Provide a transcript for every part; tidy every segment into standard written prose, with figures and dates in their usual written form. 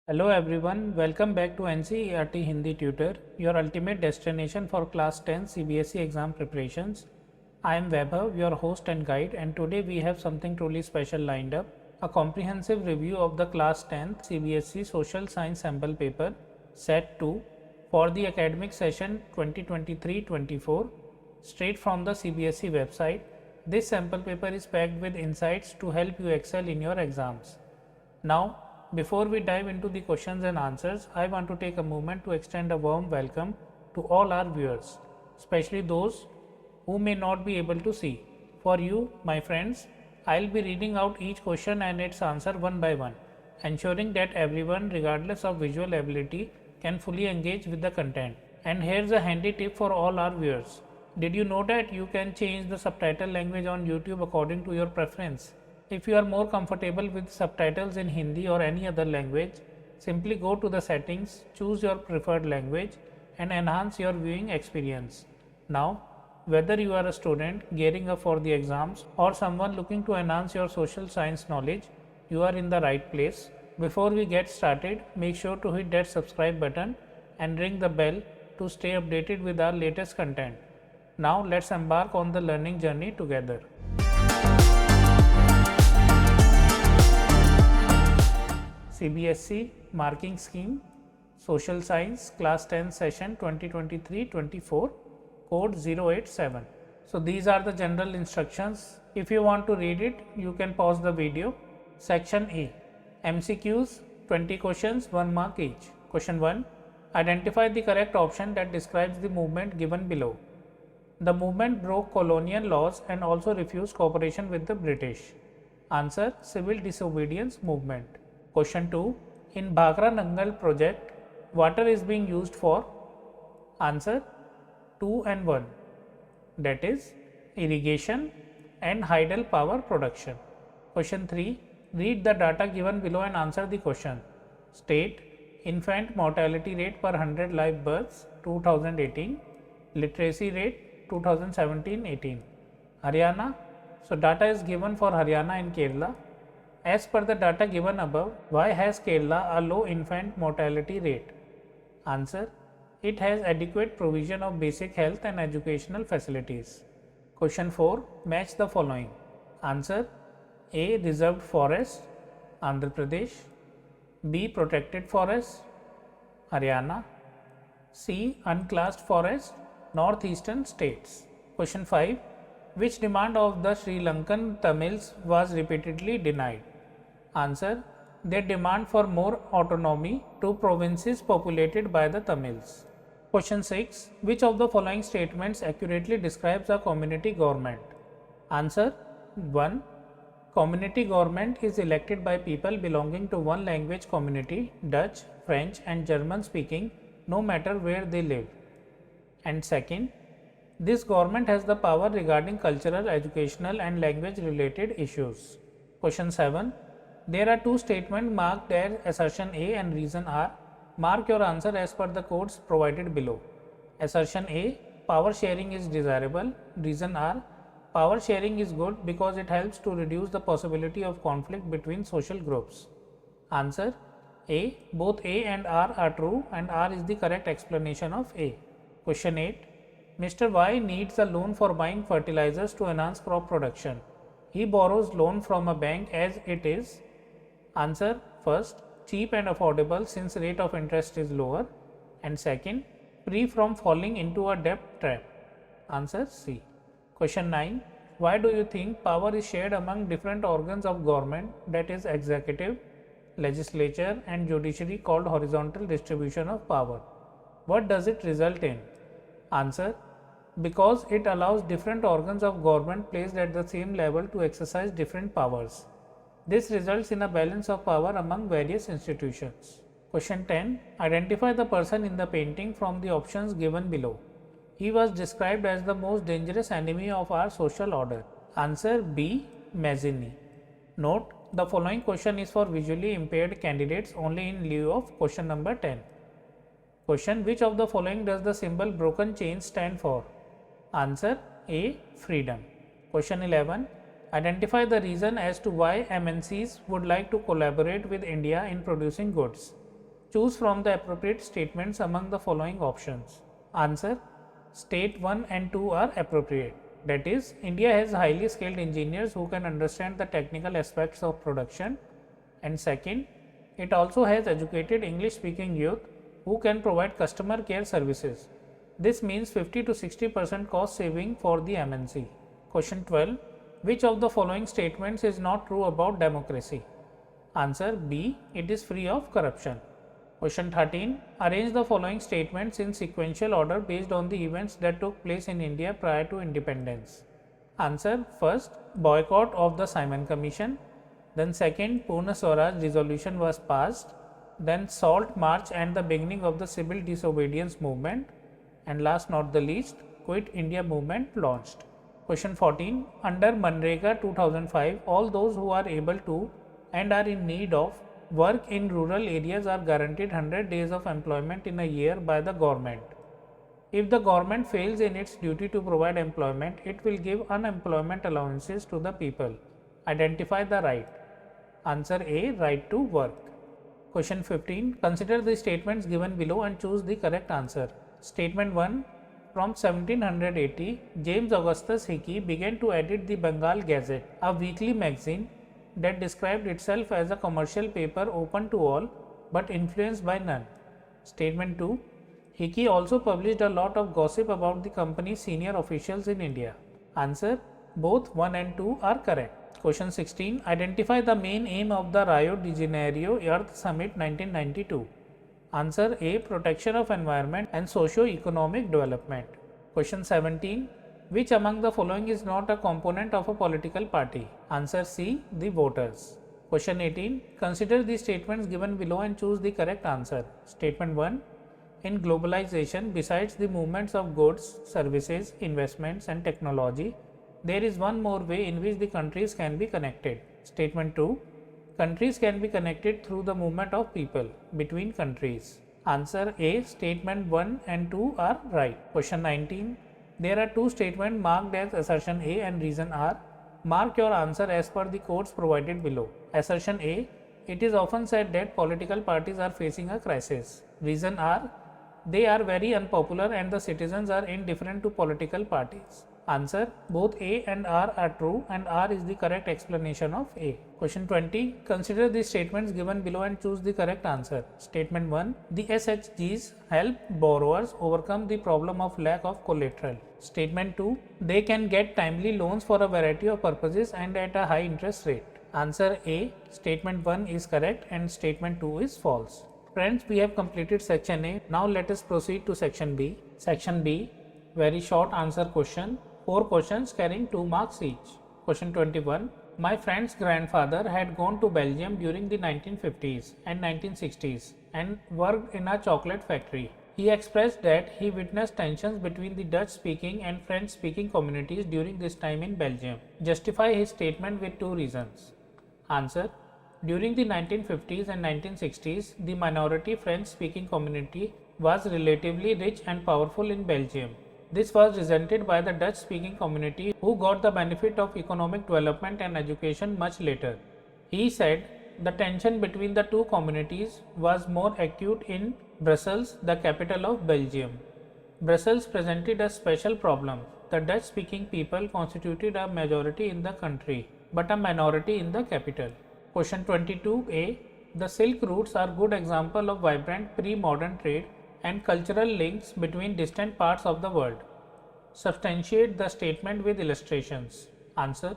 Hello everyone, welcome back to NCERT Hindi Tutor, your ultimate destination for class 10 CBSE exam preparations. I am Vaibhav, your host and guide, and today we have something truly special lined up, a comprehensive review of the class 10th CBSE Social Science sample paper set 2 for the academic session 2023-24 straight from the CBSE website. This sample paper is packed with insights to help you excel in your exams. Now, before we dive into the questions and answers, I want to take a moment to extend a warm welcome to all our viewers, especially those who may not be able to see. For you, my friends, I'll be reading out each question and its answer one by one, ensuring that everyone, regardless of visual ability, can fully engage with the content. And here's a handy tip for all our viewers. Did you know that you can change the subtitle language on YouTube according to your preference? If you are more comfortable with subtitles in Hindi or any other language, simply go to the settings, choose your preferred language and enhance your viewing experience. Now, whether you are a student gearing up for the exams or someone looking to enhance your social science knowledge, you are in the right place. Before we get started, make sure to hit that subscribe button and ring the bell to stay updated with our latest content. Now, let's embark on the learning journey together. CBSE Marking Scheme, Social Science, Class 10 Session 2023-24, Code 087. So these are the general instructions. If you want to read it, you can pause the video. Section A, MCQs, 20 questions, 1 mark each. Question 1, identify the correct option that describes the movement given below. The movement broke colonial laws and also refused cooperation with the British. Answer, civil disobedience movement. Question 2, in Bhakra Nangal project, water is being used for? Answer, 2 and 1, that is irrigation and hydel power production. Question 3, read the data given below and answer the question. State, infant mortality rate per 100 live births 2018, literacy rate 2017-18. Haryana, so data is given for Haryana and Kerala. As per the data given above, why has Kerala a low infant mortality rate? Answer, it has adequate provision of basic health and educational facilities. Question 4, match the following. Answer, A, reserved forest, Andhra Pradesh, B, protected forest, Haryana, C, unclassed forest, northeastern states. Question 5, which demand of the Sri Lankan Tamils was repeatedly denied? Answer, their demand for more autonomy to provinces populated by the Tamils. Question 6, which of the following statements accurately describes a community government? Answer, 1, community government is elected by people belonging to one language community, Dutch, French and German speaking, no matter where they live. And second, this government has the power regarding cultural, educational and language related issues. Question 7, there are two statements marked as assertion A and reason R. Mark your answer as per the codes provided below. Assertion A, power sharing is desirable. Reason R, power sharing is good because it helps to reduce the possibility of conflict between social groups. Answer, A, both A and R are true and R is the correct explanation of A. Question 8, Mr. Y needs a loan for buying fertilizers to enhance crop production. He borrows loan from a bank as it is. Answer, first, cheap and affordable since rate of interest is lower, and second, free from falling into a debt trap. Answer, C. Question 9, why do you think power is shared among different organs of government, that is executive, legislature and judiciary, called horizontal distribution of power? What does it result in? Answer, because it allows different organs of government placed at the same level to exercise different powers. This results in a balance of power among various institutions. Question 10, identify the person in the painting from the options given below. He was described as the most dangerous enemy of our social order. Answer, B, Mazzini. Note, the following question is for visually impaired candidates only in lieu of question number 10. Question, which of the following does the symbol broken chain stand for? Answer, A, freedom. Question 11, Identify the reason as to why MNCs would like to collaborate with India in producing goods. Choose from the appropriate statements among the following options. Answer: State 1 and 2 are appropriate. That is, India has highly skilled engineers who can understand the technical aspects of production. And second, it also has educated English speaking youth who can provide customer care services. This means 50 to 60% cost saving for the MNC. Question 12. Which of the following statements is not true about democracy? Answer: B. It is free of corruption. Question 13. Arrange the following statements in sequential order based on the events that took place in India prior to independence. Answer: First, boycott of the Simon Commission. Then second, Purna Swaraj resolution was passed. Then Salt March and the beginning of the civil disobedience movement. And last not the least, Quit India movement launched. Question 14. Under Manrega 2005, all those who are able to and are in need of work in rural areas are guaranteed 100 days of employment in a year by the government. If the government fails in its duty to provide employment, it will give unemployment allowances to the people. Identify the right. Answer: A. Right to work. Question 15. Consider the statements given below and choose the correct answer. Statement 1. From 1780, James Augustus Hickey began to edit the Bengal Gazette, a weekly magazine that described itself as a commercial paper open to all but influenced by none. Statement 2. Hickey also published a lot of gossip about the company's senior officials in India. Answer: both 1 and 2 are correct. Question 16. Identify the main aim of the Rio de Janeiro Earth Summit 1992. Answer: A. Protection of environment and socio-economic development. Question 17. Which among the following is not a component of a political party? Answer: C. The voters. Question 18. Consider the statements given below and choose the correct answer. Statement 1. In globalization, besides the movements of goods, services, investments and technology, there is one more way in which the countries can be connected. Statement 2. Countries can be connected through the movement of people between countries. Answer: A. Statement 1 and 2 are right. Question 19. There are two statements marked as assertion A and reason R. Mark your answer as per the codes provided below. Assertion A. It is often said that political parties are facing a crisis. Reason R. They are very unpopular and the citizens are indifferent to political parties. Answer: both A and R are true and R is the correct explanation of A. Question 20. Consider the statements given below and choose the correct answer. Statement 1. The SHGs help borrowers overcome the problem of lack of collateral. Statement 2. They can get timely loans for a variety of purposes and at a high interest rate. Answer: A. Statement 1 is correct and statement 2 is false. Friends, we have completed section A. Now let us proceed to section B. Section B. Very short answer question. 4 questions carrying 2 marks each. Question 21. My friend's grandfather had gone to Belgium during the 1950s and 1960s and worked in a chocolate factory. He expressed that he witnessed tensions between the Dutch-speaking and French-speaking communities during this time in Belgium. Justify his statement with 2 reasons. Answer: during the 1950s and 1960s, the minority French-speaking community was relatively rich and powerful in Belgium. This was resented by the Dutch-speaking community who got the benefit of economic development and education much later. He said the tension between the two communities was more acute in Brussels, the capital of Belgium. Brussels presented a special problem. The Dutch-speaking people constituted a majority in the country, but a minority in the capital. Question 22a. The Silk Routes are good example of vibrant pre-modern trade and cultural links between distant parts of the world. Substantiate the statement with illustrations. Answer: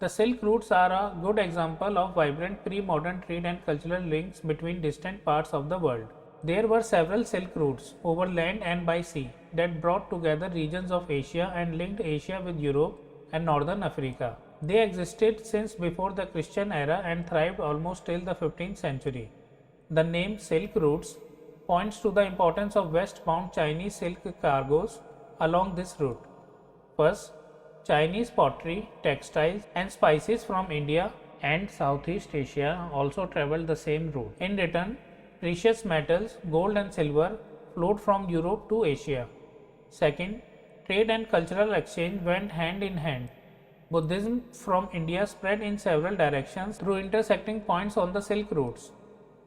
the Silk Routes are a good example of vibrant pre-modern trade and cultural links between distant parts of the world. There were several Silk Routes over land and by sea that brought together regions of Asia and linked Asia with Europe and Northern Africa. They existed since before the Christian era and thrived almost till the 15th century. The name Silk Routes points to the importance of westbound Chinese silk cargoes along this route. First, Chinese pottery, textiles and spices from India and Southeast Asia also traveled the same route. In return, precious metals, gold and silver flowed from Europe to Asia. Second, trade and cultural exchange went hand in hand. Buddhism from India spread in several directions through intersecting points on the Silk Routes.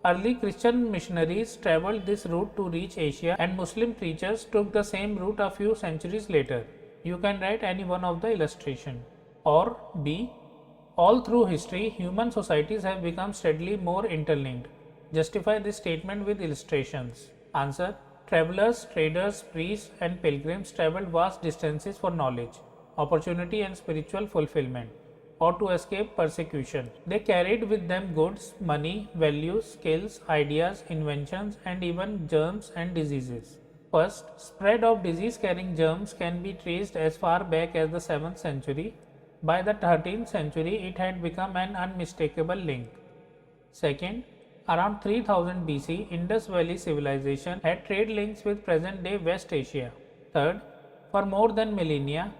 Early Christian missionaries traveled this route to reach Asia, and Muslim preachers took the same route a few centuries later. You can write any one of the illustration. Or B. All through history, human societies have become steadily more interlinked. Justify this statement with illustrations. Answer. Travelers, traders, priests, and pilgrims traveled vast distances for knowledge, opportunity, and spiritual fulfillment, or to escape persecution. They carried with them goods, money, values, skills, ideas, inventions, and even germs and diseases. First, spread of disease-carrying germs can be traced as far back as the 7th century. By the 13th century, it had become an unmistakable link. Second, around 3000 BC, Indus Valley civilization had trade links with present-day West Asia. Third, for more than millennia,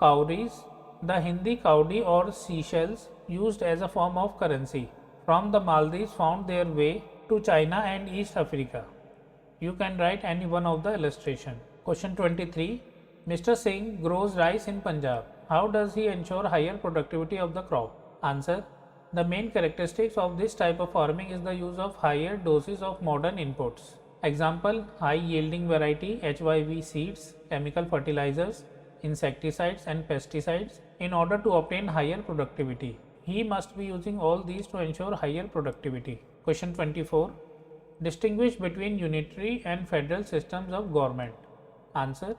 cowries, the Hindi kaudi or seashells, used as a form of currency from the Maldives, found their way to China and East Africa. You can write any one of the illustration. Question 23. Mr. Singh grows rice in Punjab. How does he ensure higher productivity of the crop? Answer. The main characteristics of this type of farming is the use of higher doses of modern inputs. Example, high yielding variety, HYV seeds, chemical fertilizers, insecticides and pesticides in order to obtain higher productivity. He must be using all these to ensure higher productivity. Question 24. Distinguish between unitary and federal systems of government. Answer.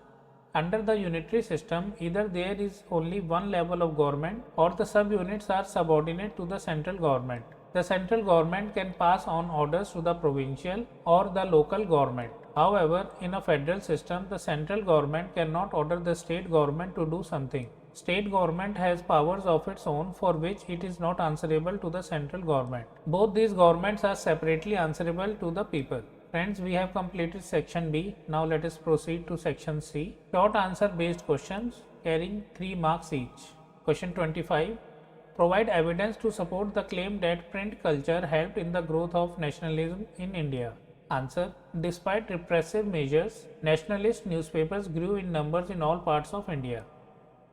Under the unitary system, either there is only one level of government or the subunits are subordinate to the central government. The central government can pass on orders to the provincial or the local government. However, in a federal system, the central government cannot order the state government to do something. State government has powers of its own for which it is not answerable to the central government. Both these governments are separately answerable to the people. Friends, we have completed section B. Now let us proceed to section C. Short answer based questions carrying 3 marks each. Question 25. Provide evidence to support the claim that print culture helped in the growth of nationalism in India. Answer. Despite repressive measures, nationalist newspapers grew in numbers in all parts of India.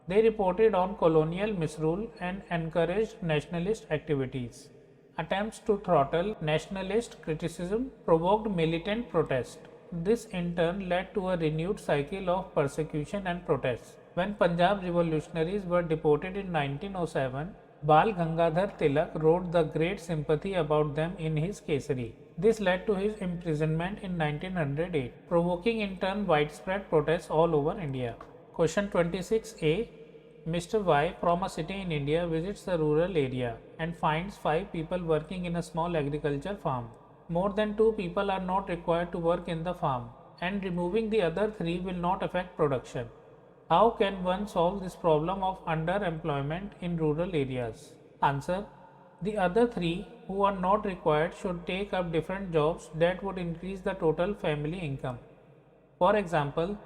They reported on colonial misrule and encouraged nationalist activities. Attempts to throttle nationalist criticism provoked militant protest. This in turn led to a renewed cycle of persecution and protests. When Punjab revolutionaries were deported in 1907, Bal Gangadhar Tilak wrote the great sympathy about them in his Kesari. This led to his imprisonment in 1908, provoking in turn widespread protests all over India. Question 26a. Mr. Y from a city in India visits the rural area and finds 5 people working in a small agriculture farm. More than 2 people are not required to work in the farm, and removing the other 3 will not affect production. How can one solve this problem of underemployment in rural areas? Answer. The other 3 who are not required should take up different jobs that would increase the total family income. For example,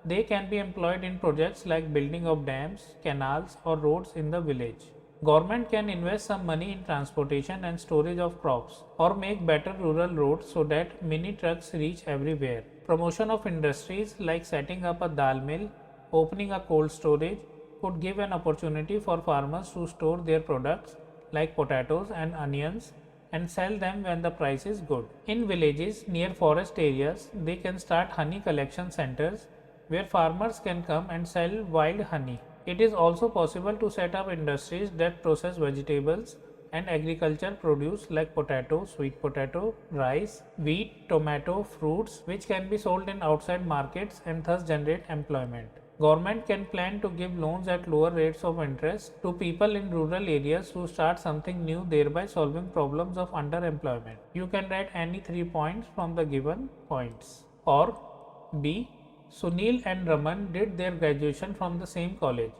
they can be employed in projects like building of dams, canals, or roads in the village. Government can invest some money in transportation and storage of crops, or make better rural roads so that mini trucks reach everywhere. Promotion of industries like setting up a dal mill, opening a cold storage could give an opportunity for farmers to store their products like potatoes and onions and sell them when the price is good. In villages near forest areas, they can start honey collection centers where farmers can come and sell wild honey. It is also possible to set up industries that process vegetables and agriculture produce like potato, sweet potato, rice, wheat, tomato, fruits, which can be sold in outside markets and thus generate employment. Government can plan to give loans at lower rates of interest to people in rural areas to start something new, thereby solving problems of underemployment. You can write any 3 points from the given points. Or B. Sunil and Raman did their graduation from the same college.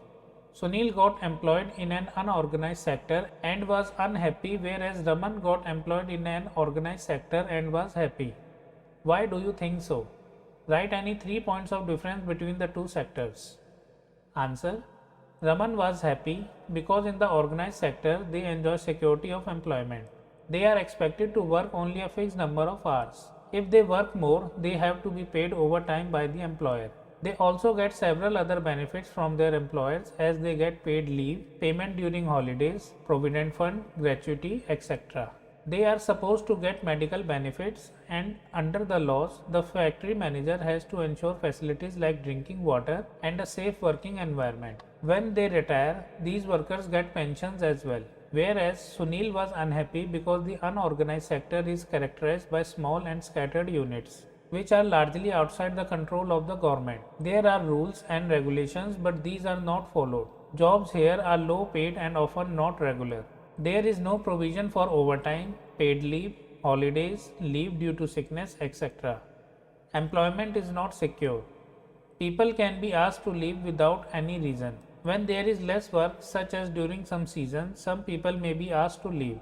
Sunil got employed in an unorganized sector and was unhappy, whereas Raman got employed in an organized sector and was happy. Why do you think so? Write any 3 points of difference between the two sectors. Answer. Raman was happy because in the organized sector they enjoy security of employment. They are expected to work only a fixed number of hours. If they work more, they have to be paid overtime by the employer. They also get several other benefits from their employers as they get paid leave, payment during holidays, provident fund, gratuity, etc. They are supposed to get medical benefits, and under the laws, the factory manager has to ensure facilities like drinking water and a safe working environment. When they retire, these workers get pensions as well. Whereas Sunil was unhappy because the unorganized sector is characterized by small and scattered units, which are largely outside the control of the government. There are rules and regulations, but these are not followed. Jobs here are low paid and often not regular. There is no provision for overtime, paid leave, holidays, leave due to sickness, etc. Employment is not secure. People can be asked to leave without any reason. When there is less work, such as during some seasons, some people may be asked to leave.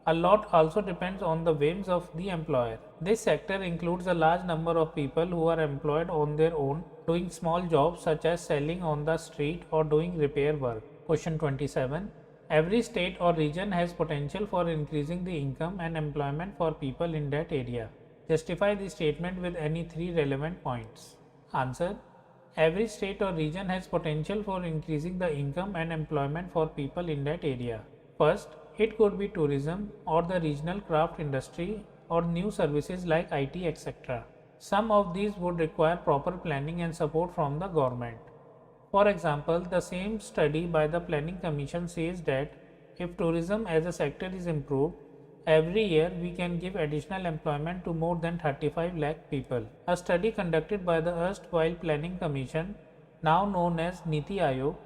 A lot also depends on the whims of the employer. This sector includes a large number of people who are employed on their own, doing small jobs such as selling on the street or doing repair work. Question 27. Every state or region has potential for increasing the income and employment for people in that area. Justify the statement with any three relevant points. Answer. Every state or region has potential for increasing the income and employment for people in that area. First, it could be tourism or the regional craft industry or new services like IT, etc. Some of these would require proper planning and support from the government. For example, the same study by the Planning Commission says that if tourism as a sector is improved, every year we can give additional employment to more than 35 lakh people. A study conducted by the erstwhile Planning Commission, now known as Niti Aayog,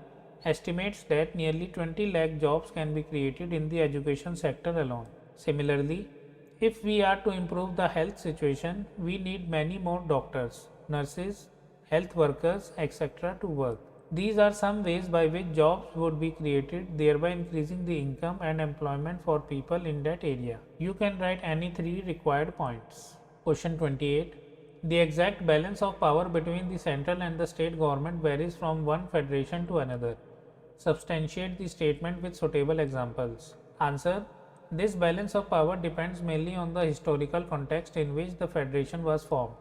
estimates that nearly 20 lakh jobs can be created in the education sector alone. Similarly, if we are to improve the health situation, we need many more doctors, nurses, health workers, etc. to work. These are some ways by which jobs would be created, thereby increasing the income and employment for people in that area. You can write any three required points. Question 28. The exact balance of power between the central and the state government varies from one federation to another. Substantiate the statement with suitable examples. Answer. This balance of power depends mainly on the historical context in which the federation was formed.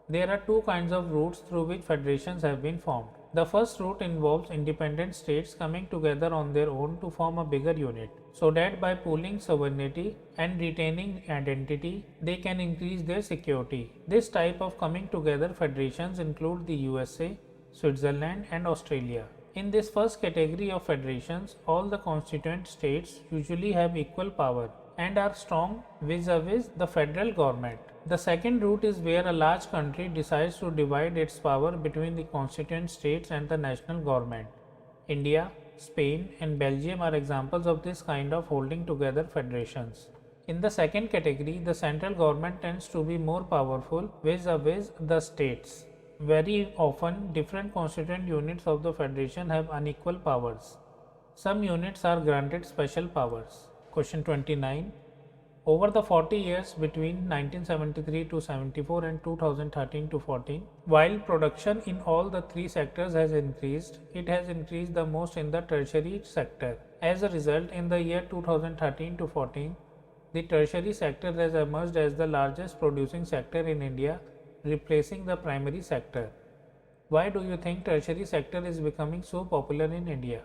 There are two kinds of routes through which federations have been formed. The first route involves independent states coming together on their own to form a bigger unit, so that by pooling sovereignty and retaining identity, they can increase their security. This type of coming together federations include the USA, Switzerland, and Australia. In this first category of federations, all the constituent states usually have equal power and are strong vis-a-vis the federal government. The second route is where a large country decides to divide its power between the constituent states and the national government. India, Spain, and Belgium are examples of this kind of holding together federations. In the second category, the central government tends to be more powerful vis-a-vis the states. Very often, different constituent units of the federation have unequal powers. Some units are granted special powers. Question 29. Over the 40 years between 1973 to 74 and 2013 to 14, while production in all the three sectors has increased, it has increased the most in the tertiary sector. As a result, in the year 2013 to 14, the tertiary sector has emerged as the largest producing sector in India, replacing the primary sector. Why do you think tertiary sector is becoming so popular in India?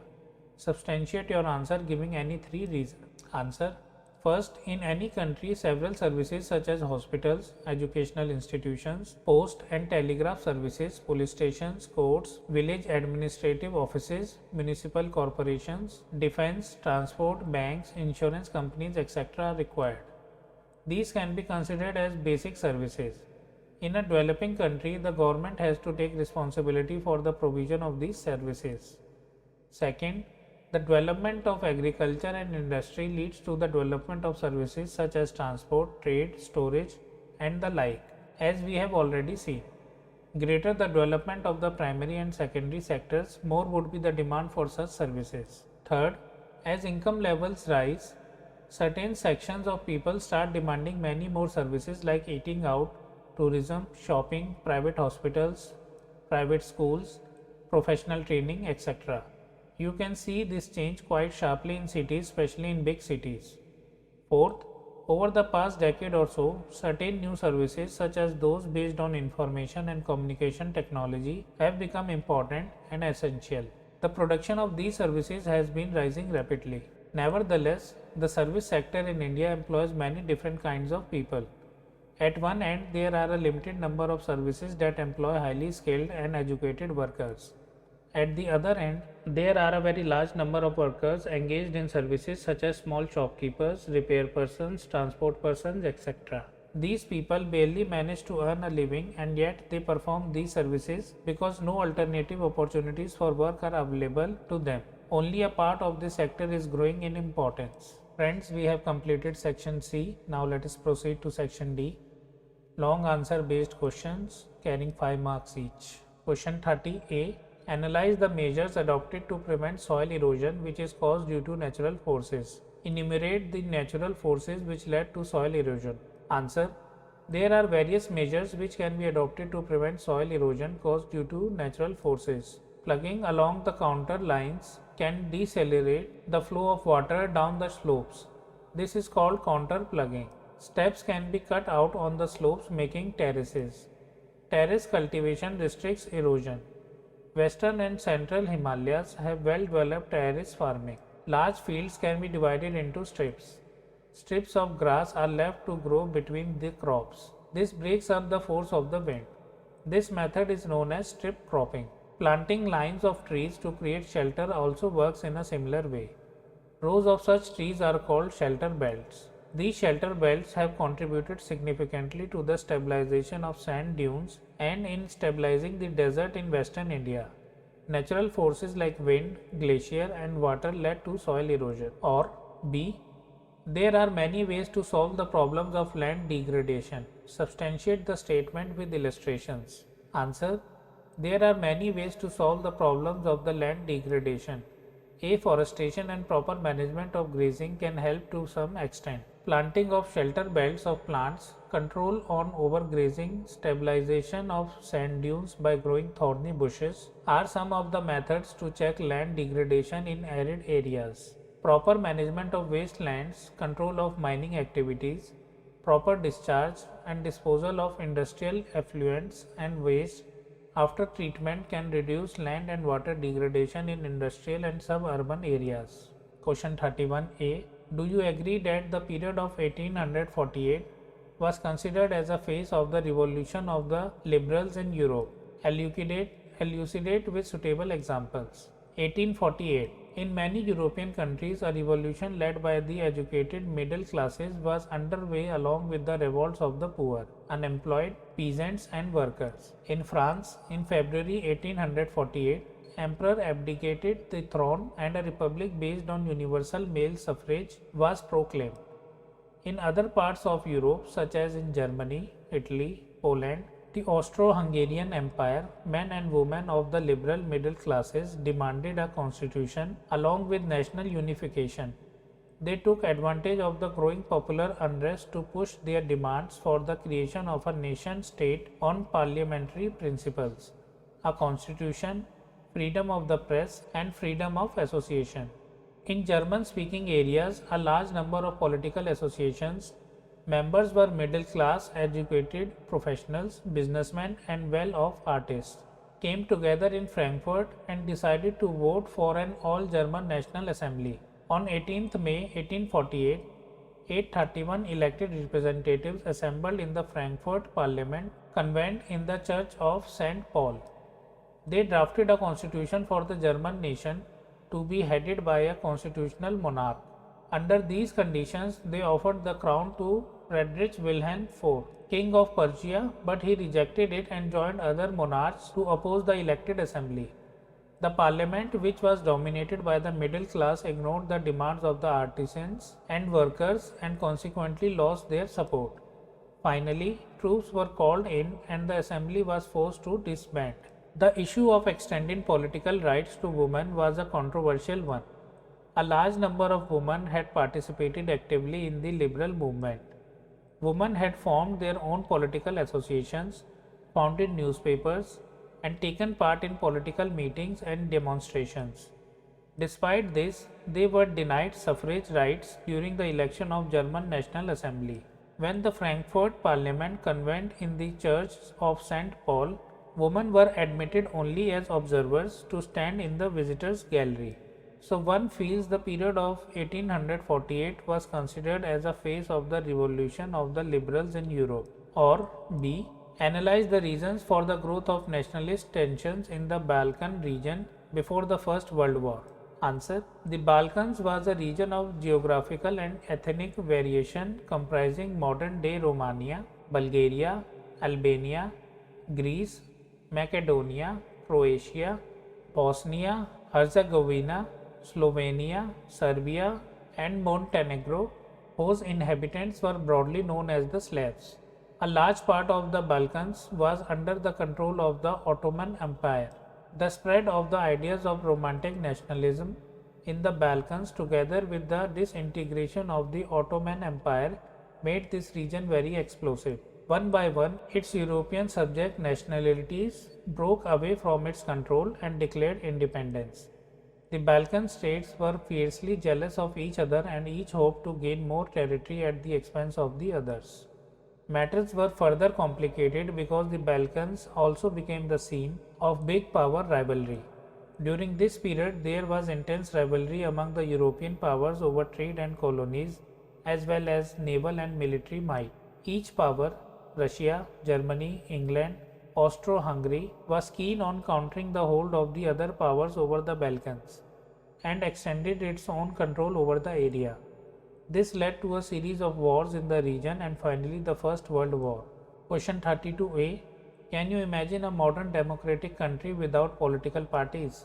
Substantiate your answer giving any three reasons. Answer. First, in any country, several services such as hospitals, educational institutions, post and telegraph services, police stations, courts, village administrative offices, municipal corporations, defense, transport, banks, insurance companies, etc. are required. These can be considered as basic services. In a developing country, the government has to take responsibility for the provision of these services. Second, the development of agriculture and industry leads to the development of services such as transport, trade, storage, and the like, as we have already seen. Greater the development of the primary and secondary sectors, more would be the demand for such services. Third, as income levels rise, certain sections of people start demanding many more services like eating out, tourism, shopping, private hospitals, private schools, professional training, etc. You can see this change quite sharply in cities, especially in big cities. Fourth, over the past decade or so, certain new services such as those based on information and communication technology have become important and essential. The production of these services has been rising rapidly. Nevertheless, the service sector in India employs many different kinds of people. At one end, there are a limited number of services that employ highly skilled and educated workers. At the other end, there are a very large number of workers engaged in services such as small shopkeepers, repair persons, transport persons, etc. These people barely manage to earn a living, and yet they perform these services because no alternative opportunities for work are available to them. Only a part of this sector is growing in importance. Friends, we have completed section C. Now let us proceed to section D. Long answer based questions carrying 5 marks each. Question 30A. Analyze the measures adopted to prevent soil erosion which is caused due to natural forces. Enumerate the natural forces which led to soil erosion. Answer. There are various measures which can be adopted to prevent soil erosion caused due to natural forces. Plugging along the contour lines can decelerate the flow of water down the slopes. This is called contour plugging. Steps can be cut out on the slopes making terraces. Terrace cultivation restricts erosion. Western and central Himalayas have well-developed terrace farming. Large fields can be divided into strips. Strips of grass are left to grow between the crops. This breaks up the force of the wind. This method is known as strip cropping. Planting lines of trees to create shelter also works in a similar way. Rows of such trees are called shelter belts. These shelter belts have contributed significantly to the stabilization of sand dunes and in stabilizing the desert in western India. Natural forces like wind, glacier and water led to soil erosion. Or B. There are many ways to solve the problems of land degradation. Substantiate the statement with illustrations. Answer. There are many ways to solve the problems of the land degradation. Afforestation and proper management of grazing can help to some extent. Planting of shelter belts of plants, control on overgrazing, stabilization of sand dunes by growing thorny bushes are some of the methods to check land degradation in arid areas. Proper management of wastelands, control of mining activities, proper discharge and disposal of industrial effluents and waste after treatment can reduce land and water degradation in industrial and suburban areas. Question 31A. Do you agree that the period of 1848 was considered as a phase of the revolution of the liberals in Europe? Elucidate with suitable examples. 1848. In many European countries, a revolution led by the educated middle classes was underway along with the revolts of the poor, unemployed, peasants and workers. In France, in February 1848, Emperor abdicated the throne and a republic based on universal male suffrage was proclaimed. In other parts of Europe, such as in Germany, Italy, Poland, the Austro-Hungarian Empire, men and women of the liberal middle classes demanded a constitution along with national unification. They took advantage of the growing popular unrest to push their demands for the creation of a nation-state on parliamentary principles, a constitution, freedom of the press and freedom of association. In German-speaking areas, a large number of political associations, members were middle-class, educated professionals, businessmen and well-off artists, came together in Frankfurt and decided to vote for an all-German National Assembly. On 18th May 1848, 831 elected representatives assembled in the Frankfurt Parliament convened in the Church of St. Paul. They drafted a constitution for the German nation to be headed by a constitutional monarch. Under these conditions, they offered the crown to Friedrich Wilhelm IV, King of Prussia, but he rejected it and joined other monarchs to oppose the elected assembly. The parliament, which was dominated by the middle class, ignored the demands of the artisans and workers and consequently lost their support. Finally, troops were called in and the assembly was forced to disband. The issue of extending political rights to women was a controversial one. A large number of women had participated actively in the liberal movement. Women had formed their own political associations, founded newspapers, and taken part in political meetings and demonstrations. Despite this, they were denied suffrage rights during the election of German National Assembly. When the Frankfurt Parliament convened in the Church of St. Paul, women were admitted only as observers to stand in the visitors' gallery. So one feels the period of 1848 was considered as a phase of the revolution of the liberals in Europe. Or B. Analyze the reasons for the growth of nationalist tensions in the Balkan region before the First World War. Answer. The Balkans was a region of geographical and ethnic variation comprising modern-day Romania, Bulgaria, Albania, Greece, Macedonia, Croatia, Bosnia, Herzegovina, Slovenia, Serbia, and Montenegro, whose inhabitants were broadly known as the Slavs. A large part of the Balkans was under the control of the Ottoman Empire. The spread of the ideas of romantic nationalism in the Balkans together with the disintegration of the Ottoman Empire made this region very explosive. One by one, its European subject nationalities broke away from its control and declared independence. The Balkan states were fiercely jealous of each other and each hoped to gain more territory at the expense of the others. Matters were further complicated because the Balkans also became the scene of big power rivalry. During this period, there was intense rivalry among the European powers over trade and colonies, as well as naval and military might. Each power, Russia, Germany, England, Austro-Hungary, was keen on countering the hold of the other powers over the Balkans and extended its own control over the area. This led to a series of wars in the region and finally the First World War. Question 32a. Can you imagine a modern democratic country without political parties?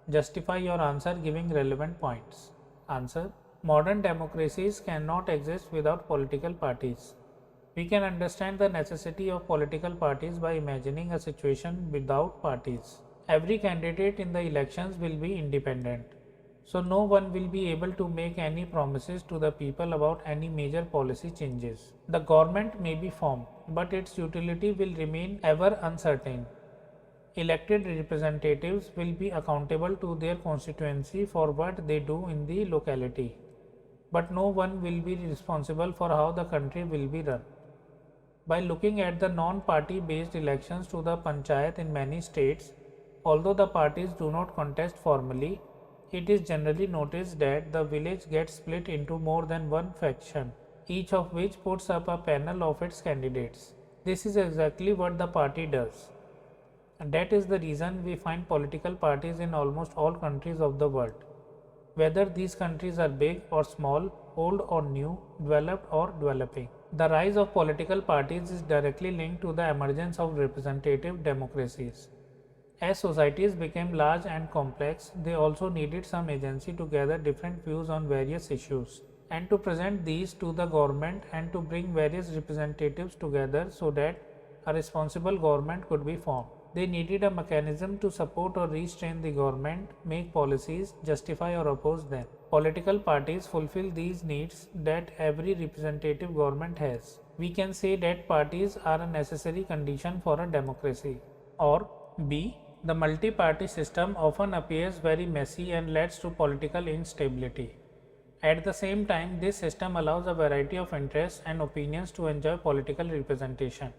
Justify your answer giving relevant points. Answer. Modern democracies cannot exist without political parties. We can understand the necessity of political parties by imagining a situation without parties. Every candidate in the elections will be independent. So no one will be able to make any promises to the people about any major policy changes. The government may be formed, but its utility will remain ever uncertain. Elected representatives will be accountable to their constituency for what they do in the locality, but no one will be responsible for how the country will be run. By looking at the non-party based elections to the panchayat in many states, although the parties do not contest formally, it is generally noticed that the village gets split into more than one faction, each of which puts up a panel of its candidates. This is exactly what the party does. And that is the reason we find political parties in almost all countries of the world. Whether these countries are big or small, old or new, developed or developing. The rise of political parties is directly linked to the emergence of representative democracies. As societies became large and complex, they also needed some agency to gather different views on various issues and to present these to the government and to bring various representatives together so that a responsible government could be formed. They needed a mechanism to support or restrain the government, make policies, justify or oppose them. Political parties fulfill these needs that every representative government has. We can say that parties are a necessary condition for a democracy. Or B. The multi-party system often appears very messy and leads to political instability. At the same time, this system allows a variety of interests and opinions to enjoy political representation.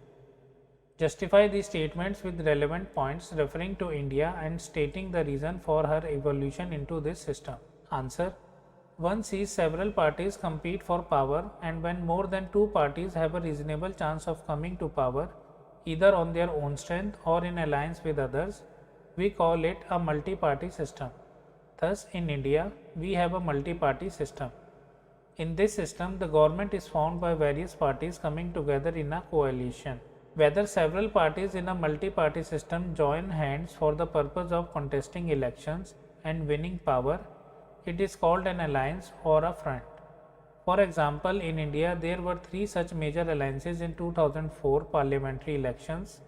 Justify these statements with relevant points referring to India and stating the reason for her evolution into this system. Answer. One sees several parties compete for power, and when more than two parties have a reasonable chance of coming to power, either on their own strength or in alliance with others, we call it a multi-party system. Thus, in India, we have a multi-party system. In this system, the government is formed by various parties coming together in a coalition. Whether several parties in a multi-party system join hands for the purpose of contesting elections and winning power, it is called an alliance or a front. For example, in India, there were three such major alliances in 2004 parliamentary elections: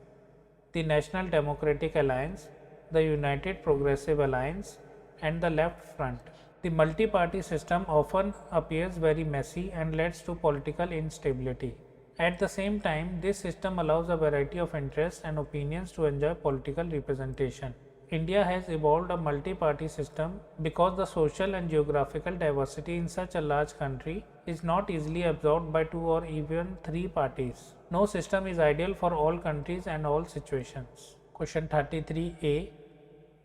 the National Democratic Alliance, the United Progressive Alliance, and the Left Front. The multi-party system often appears very messy and leads to political instability. At the same time, this system allows a variety of interests and opinions to enjoy political representation. India has evolved a multi-party system because the social and geographical diversity in such a large country is not easily absorbed by two or even three parties. No system is ideal for all countries and all situations. Question 33a.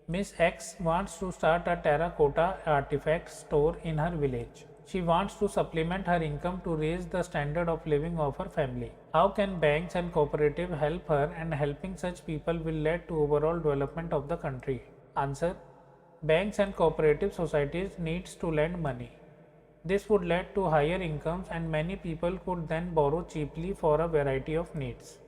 Miss X wants to start a terracotta artifact store in her village. She wants to supplement her income to raise the standard of living of her family. How can banks and cooperatives help her, and helping such people will lead to overall development of the country? Answer: banks and cooperative societies needs to lend money. This would lead to higher incomes and many people could then borrow cheaply for a variety of needs.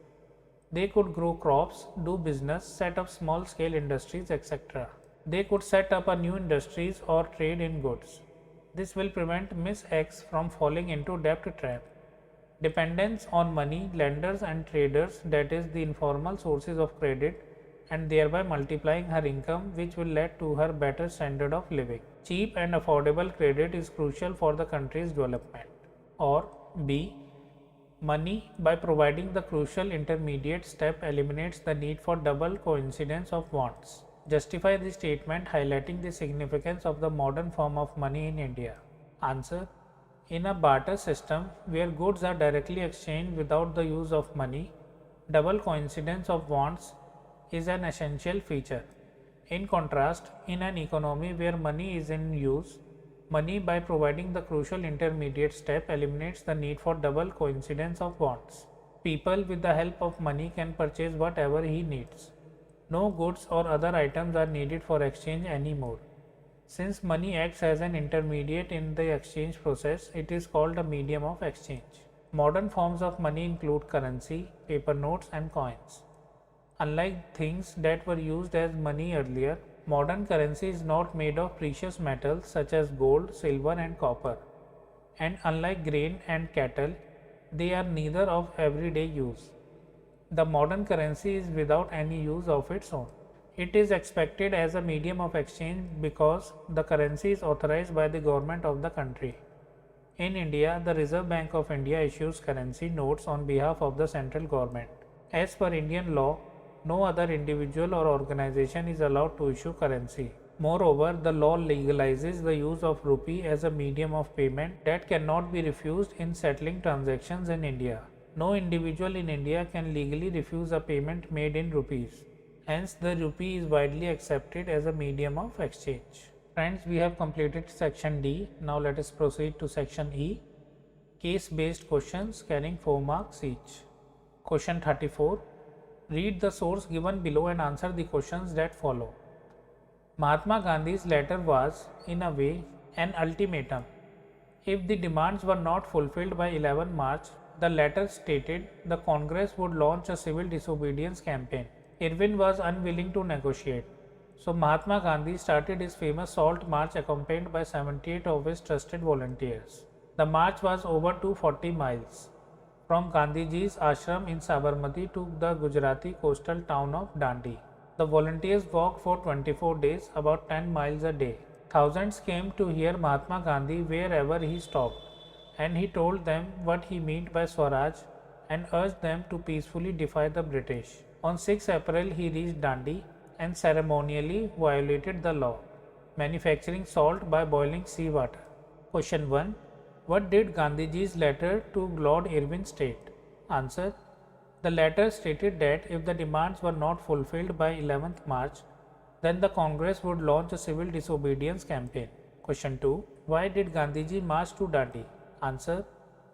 They could grow crops, do business, set up small scale industries, etc. They could set up a new industries or trade in goods. This will prevent Miss X from falling into debt trap. Dependence on money, lenders and traders, that is the informal sources of credit, and thereby multiplying her income, which will lead to her better standard of living. Cheap and affordable credit is crucial for the country's development. Or B. Money, by providing the crucial intermediate step, eliminates the need for double coincidence of wants. Justify the statement highlighting the significance of the modern form of money in India. Answer: in a barter system where goods are directly exchanged without the use of money, double coincidence of wants is an essential feature. In contrast, in an economy where money is in use, money, by providing the crucial intermediate step, eliminates the need for double coincidence of wants. People with the help of money can purchase whatever he needs. No goods or other items are needed for exchange anymore. Since money acts as an intermediate in the exchange process, it is called a medium of exchange. Modern forms of money include currency, paper notes, and coins. Unlike things that were used as money earlier, modern currency is not made of precious metals such as gold, silver, and copper. And unlike grain and cattle, they are neither of everyday use. The modern currency is without any use of its own. It is expected as a medium of exchange because the currency is authorized by the government of the country. In India, the Reserve Bank of India issues currency notes on behalf of the central government. As per Indian law, no other individual or organization is allowed to issue currency. Moreover, the law legalizes the use of rupee as a medium of payment that cannot be refused in settling transactions in India. No individual in India can legally refuse a payment made in rupees. Hence, the rupee is widely accepted as a medium of exchange. Friends, we have completed section D. Now let us proceed to section E. Case-based questions carrying 4 marks each. Question 34. Read the source given below and answer the questions that follow. Mahatma Gandhi's letter was, in a way, an ultimatum. If the demands were not fulfilled by 11 March, the letter stated the Congress would launch a civil disobedience campaign. Irwin was unwilling to negotiate. So Mahatma Gandhi started his famous Salt March accompanied by 78 of his trusted volunteers. The march was over 240 miles. From Gandhiji's ashram in Sabarmati to the Gujarati coastal town of Dandi. The volunteers walked for 24 days, about 10 miles a day. Thousands came to hear Mahatma Gandhi wherever he stopped, and he told them what he meant by Swaraj and urged them to peacefully defy the British. On 6 April, he reached Dandi and ceremonially violated the law, manufacturing salt by boiling seawater. Question 1. What did Gandhiji's letter to Lord Irwin state? Answer. The letter stated that if the demands were not fulfilled by 11th March, then the Congress would launch a civil disobedience campaign. Question 2. Why did Gandhiji march to Dandi? Answer.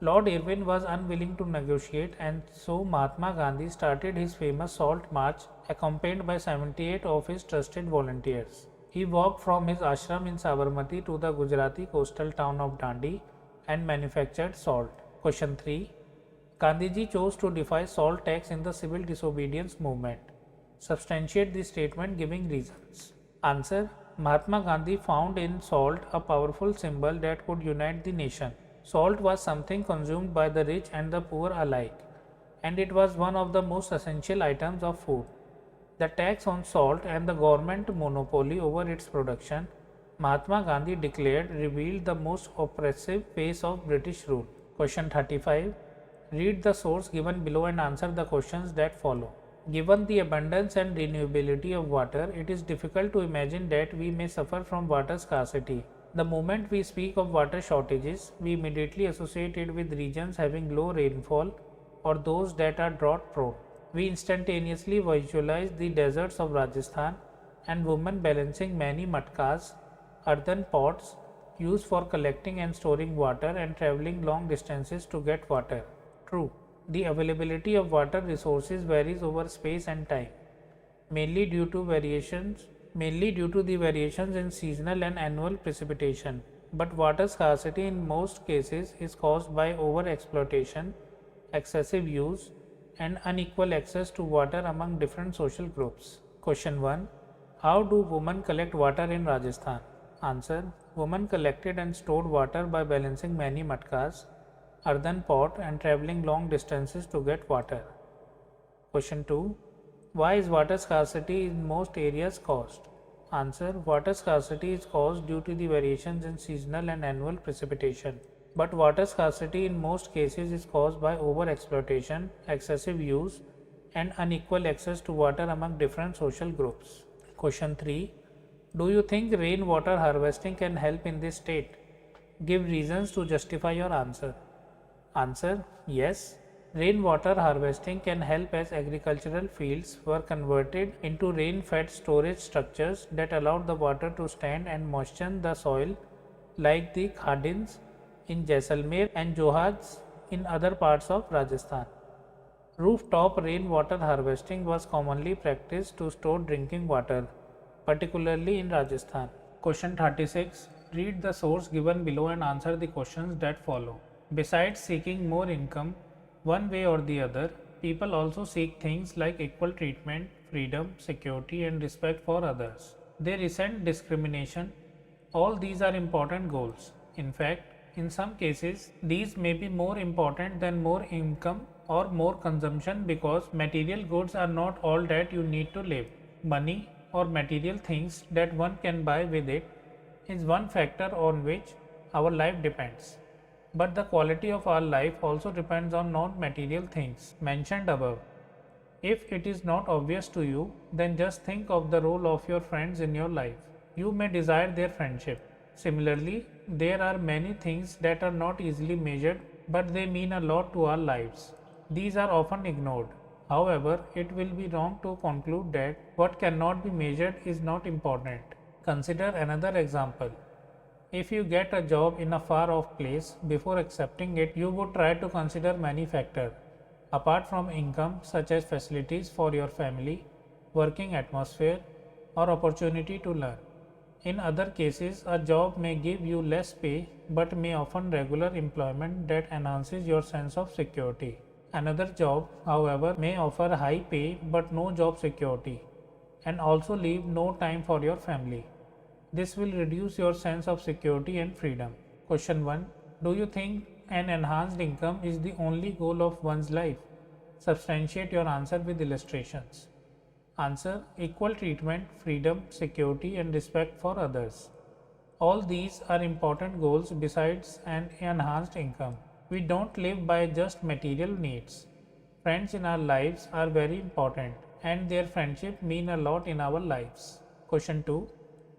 Lord Irwin was unwilling to negotiate, and so Mahatma Gandhi started his famous Salt March accompanied by 78 of his trusted volunteers. He walked from his ashram in Sabarmati to the Gujarati coastal town of Dandi and manufactured salt. Question 3. Gandhiji chose to defy salt tax in the civil disobedience movement. Substantiate the statement giving reasons. Answer. Mahatma Gandhi found in salt a powerful symbol that could unite the nation. Salt was something consumed by the rich and the poor alike, and it was one of the most essential items of food. The tax on salt and the government monopoly over its production, Mahatma Gandhi declared, revealed the most oppressive phase of British rule. Question 35. Read the source given below and answer the questions that follow. Given the abundance and renewability of water, it is difficult to imagine that we may suffer from water scarcity. The moment we speak of water shortages, we immediately associate it with regions having low rainfall or those that are drought prone. We instantaneously visualize the deserts of Rajasthan and women balancing many matkas, earthen pots used for collecting and storing water and traveling long distances to get water. True. The availability of water resources varies over space and time, mainly due to the variations in seasonal and annual precipitation. But water scarcity in most cases is caused by overexploitation, excessive use, and unequal access to water among different social groups. Question 1. How do women collect water in Rajasthan? Answer. Women collected and stored water by balancing many matkas, earthen pot, and traveling long distances to get water. Question 2. Why is water scarcity in most areas caused? Answer. Water scarcity is caused due to the variations in seasonal and annual precipitation. But water scarcity in most cases is caused by overexploitation, excessive use, and unequal access to water among different social groups. Question 3. Do you think rainwater harvesting can help in this state? Give reasons to justify your answer. Answer. Yes. Rainwater harvesting can help as agricultural fields were converted into rain-fed storage structures that allowed the water to stand and moisten the soil, like the khadins in Jaisalmer and Johaj in other parts of Rajasthan. Rooftop rainwater harvesting was commonly practiced to store drinking water, particularly in Rajasthan. Question 36. Read the source given below and answer the questions that follow. Besides seeking more income, one way or the other, people also seek things like equal treatment, freedom, security, and respect for others. They resent discrimination. All these are important goals. In fact, in some cases, these may be more important than more income or more consumption because material goods are not all that you need to live. Money or material things that one can buy with it is one factor on which our life depends. But the quality of our life also depends on non-material things mentioned above. If it is not obvious to you, then just think of the role of your friends in your life. You may desire their friendship. Similarly, there are many things that are not easily measured, but they mean a lot to our lives. These are often ignored. However, it will be wrong to conclude that what cannot be measured is not important. Consider another example. If you get a job in a far off place, before accepting it, you would try to consider many factors. Apart from income, such as facilities for your family, working atmosphere, or opportunity to learn. In other cases, a job may give you less pay but may offer regular employment that enhances your sense of security. Another job, however, may offer high pay but no job security and also leave no time for your family. This will reduce your sense of security and freedom. Question 1. Do you think an enhanced income is the only goal of one's life? Substantiate your answer with illustrations. Answer. Equal treatment, freedom, security, and respect for others. All these are important goals besides an enhanced income. We don't live by just material needs. Friends in our lives are very important and their friendship mean a lot in our lives. Question 2.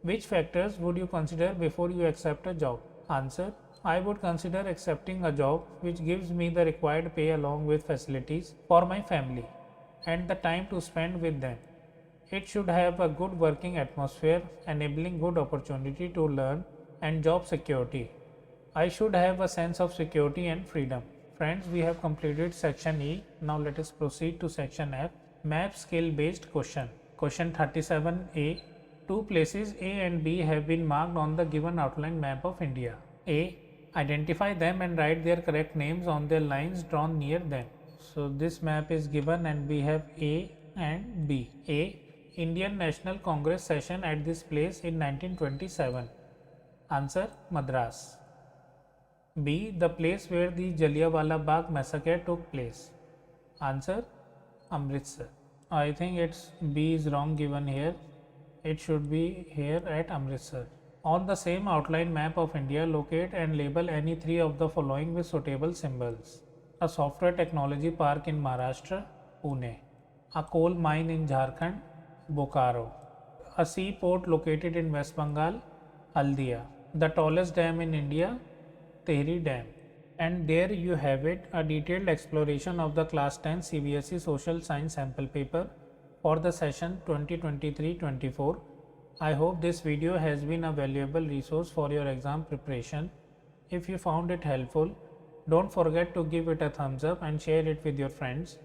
Which factors would you consider before you accept a job? Answer. I would consider accepting a job which gives me the required pay along with facilities for my family and the time to spend with them. It should have a good working atmosphere, enabling good opportunity to learn and job security. I should have a sense of security and freedom. Friends, we have completed section E. Now let us proceed to section F. Map skill based question. Question 37A. Two places A and B have been marked on the given outline map of India. A. Identify them and write their correct names on their lines drawn near them. So this map is given and we have A and B. A. Indian National Congress session at this place in 1927. Answer. Madras. B. The place where the Jallianwala Bagh massacre took place. Answer. Amritsar. I think it's B is wrong given here. It should be here at Amritsar. On the same outline map of India, locate and label any three of the following with suitable symbols. A software technology park in Maharashtra, Pune. A coal mine in Jharkhand, Bokaro. A seaport located in West Bengal, Haldia. The tallest dam in India, Tehri Dam. And there you have it, a detailed exploration of the class 10 CBSE social science sample paper for the session 2023-24 I hope this video has been a valuable resource for your exam preparation. If you found it helpful, don't forget to give it a thumbs up and share it with your friends.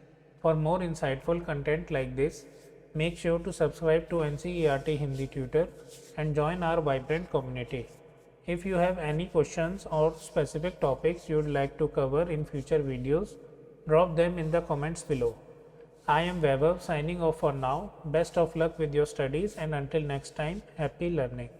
For more insightful content like this, make sure to subscribe to NCERT Hindi Tutor and join our vibrant community. If you have any questions or specific topics you would like to cover in future videos, drop them in the comments below. I am Vaibhav signing off for now. Best of luck with your studies and until next time, happy learning.